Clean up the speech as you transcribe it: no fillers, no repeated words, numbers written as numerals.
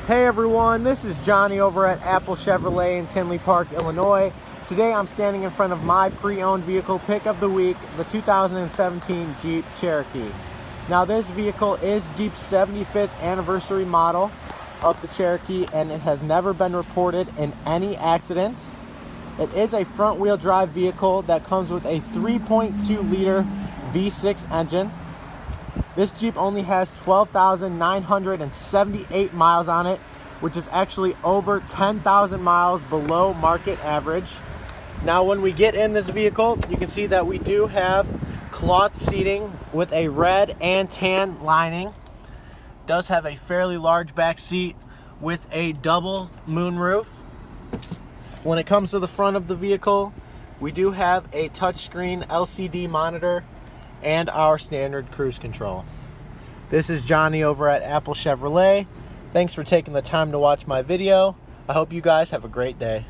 Hey everyone, this is Johnny over at Apple Chevrolet in Tinley Park, Illinois. Today I'm standing in front of my pre-owned vehicle pick of the week, the 2017 Jeep Cherokee. Now this vehicle is Jeep's 75th anniversary model of the Cherokee, and it has never been reported in any accidents. It is a front wheel drive vehicle that comes with a 3.2 liter V6 engine. This Jeep only has 12,978 miles on it, which is actually over 10,000 miles below market average. Now when we get in this vehicle, you can see that we do have cloth seating with a red and tan lining. It does have a fairly large back seat with a double moonroof. When it comes to the front of the vehicle, we do have a touchscreen LCD monitor and our standard cruise control. This is Johnny over at Apple Chevrolet. Thanks for taking the time to watch my video. I hope you guys have a great day.